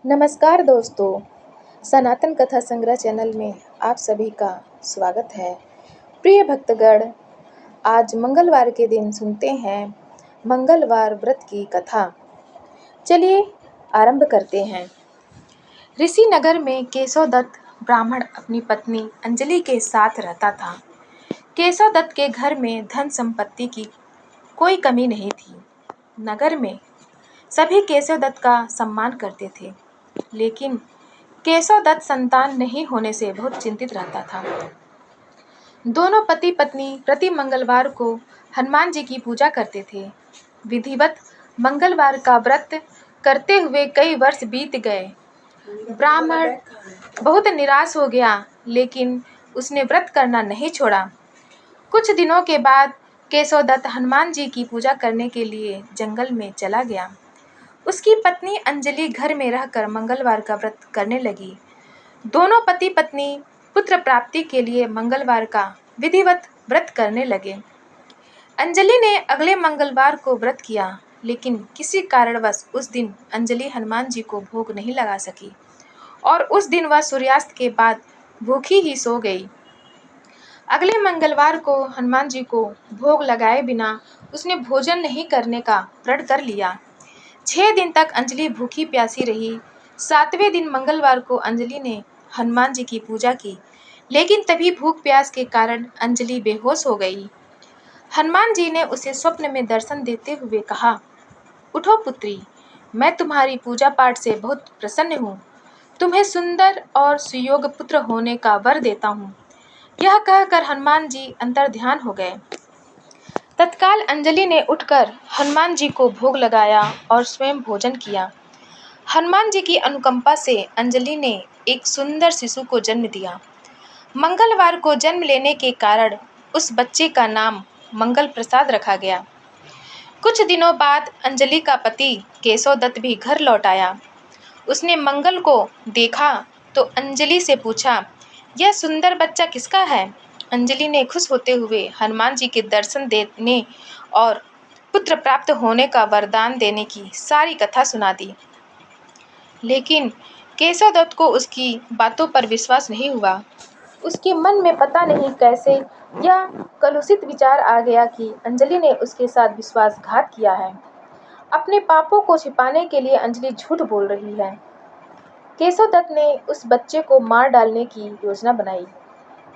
नमस्कार दोस्तों, सनातन कथा संग्रह चैनल में आप सभी का स्वागत है। प्रिय भक्तगण, आज मंगलवार के दिन सुनते हैं मंगलवार व्रत की कथा। चलिए आरंभ करते हैं। ऋषि नगर में केशव दत्त ब्राह्मण अपनी पत्नी अंजलि के साथ रहता था। केशव दत्त के घर में धन संपत्ति की कोई कमी नहीं थी। नगर में सभी केशव दत्त का सम्मान करते थे, लेकिन केशव दत्त संतान नहीं होने से बहुत चिंतित रहता था। दोनों पति पत्नी प्रति मंगलवार को हनुमान जी की पूजा करते थे। विधिवत मंगलवार का व्रत करते हुए कई वर्ष बीत गए। ब्राह्मण बहुत निराश हो गया, लेकिन उसने व्रत करना नहीं छोड़ा। कुछ दिनों के बाद केशव दत्त हनुमान जी की पूजा करने के लिए जंगल में चला गया। उसकी पत्नी अंजलि घर में रहकर मंगलवार का व्रत करने लगी। दोनों पति पत्नी पुत्र प्राप्ति के लिए मंगलवार का विधिवत व्रत करने लगे। अंजलि ने अगले मंगलवार को व्रत किया, लेकिन किसी कारणवश उस दिन अंजलि हनुमान जी को भोग नहीं लगा सकी और उस दिन वह सूर्यास्त के बाद भूखी ही सो गई। अगले मंगलवार को हनुमान जी को भोग लगाए बिना उसने भोजन नहीं करने का प्रण कर लिया। 6 दिन तक अंजलि भूखी प्यासी रही। 7वें दिन मंगलवार को अंजलि ने हनुमान जी की पूजा की, लेकिन तभी भूख प्यास के कारण अंजलि बेहोश हो गई। हनुमान जी ने उसे स्वप्न में दर्शन देते हुए कहा, उठो पुत्री, मैं तुम्हारी पूजा पाठ से बहुत प्रसन्न हूँ। तुम्हें सुंदर और सुयोग्य पुत्र होने का वर देता हूँ। यह कहकर हनुमान जी अंतर्ध्यान हो गए। तत्काल अंजलि ने उठकर हनुमान जी को भोग लगाया और स्वयं भोजन किया। हनुमान जी की अनुकंपा से अंजलि ने एक सुंदर शिशु को जन्म दिया। मंगलवार को जन्म लेने के कारण उस बच्चे का नाम मंगल प्रसाद रखा गया। कुछ दिनों बाद अंजलि का पति केशव दत्त भी घर लौट आया। उसने मंगल को देखा तो अंजलि से पूछा, यह सुंदर बच्चा किसका है? अंजलि ने खुश होते हुए हनुमान जी के दर्शन देने और पुत्र प्राप्त होने का वरदान देने की सारी कथा सुना दी। लेकिन केशव दत्त को उसकी बातों पर विश्वास नहीं हुआ। उसके मन में पता नहीं कैसे यह कलुषित विचार आ गया कि अंजलि ने उसके साथ विश्वासघात किया है। अपने पापों को छिपाने के लिए अंजलि झूठ बोल रही है। केशव दत्त ने उस बच्चे को मार डालने की योजना बनाई।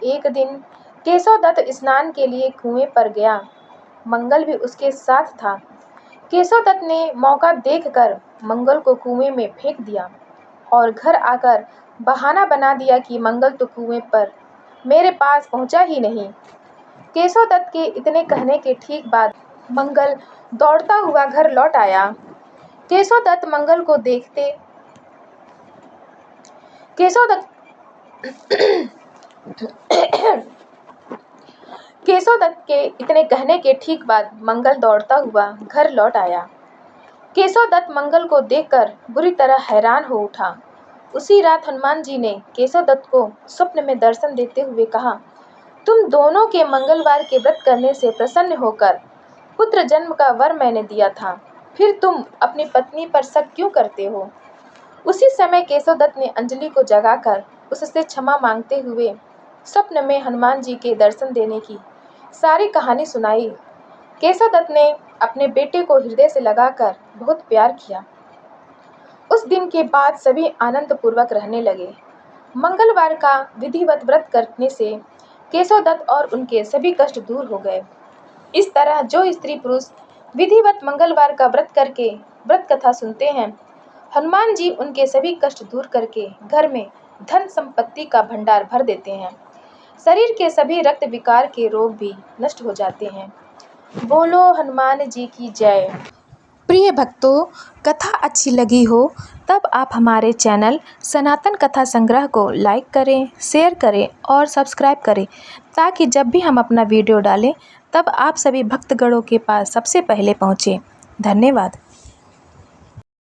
एक दिन केशव दत्त स्नान के लिए कुएं पर गया। मंगल भी उसके साथ था। केशव दत्त ने मौका देखकर मंगल को कुएं में फेंक दिया और घर आकर बहाना बना दिया कि मंगल तो कुएं पर मेरे पास पहुंचा ही नहीं। केशव दत्त के इतने कहने के ठीक बाद मंगल दौड़ता हुआ घर लौट आया। केशव दत्त मंगल को देखते केशव दत्त के इतने कहने के ठीक बाद मंगल दौड़ता हुआ घर लौट आया। केशव दत्त मंगल को देखकर बुरी तरह हैरान हो उठा। उसी रात हनुमान जी ने केशव दत्त को स्वप्न में दर्शन देते हुए कहा, तुम दोनों के मंगलवार के व्रत करने से प्रसन्न होकर पुत्र जन्म का वर मैंने दिया था, फिर तुम अपनी पत्नी पर शक क्यों करते हो? उसी समय केशव दत्त ने अंजलि को जगाकर उससे क्षमा मांगते हुए स्वप्न में हनुमान जी के दर्शन देने की सारी कहानी सुनाई। केशव दत्त ने अपने बेटे को हृदय से लगाकर बहुत प्यार किया। उस दिन के बाद सभी आनंद पूर्वक रहने लगे। मंगलवार का विधिवत व्रत करने से केशव दत्त और उनके सभी कष्ट दूर हो गए। इस तरह जो स्त्री पुरुष विधिवत मंगलवार का व्रत करके व्रत कथा सुनते हैं, हनुमान जी उनके सभी कष्ट दूर करके घर में धन संपत्ति का भंडार भर देते हैं। शरीर के सभी रक्त विकार के रोग भी नष्ट हो जाते हैं। बोलो हनुमान जी की जय। प्रिय भक्तों, कथा अच्छी लगी हो तब आप हमारे चैनल सनातन कथा संग्रह को लाइक करें, शेयर करें और सब्सक्राइब करें, ताकि जब भी हम अपना वीडियो डालें तब आप सभी भक्तगणों के पास सबसे पहले पहुँचे। धन्यवाद।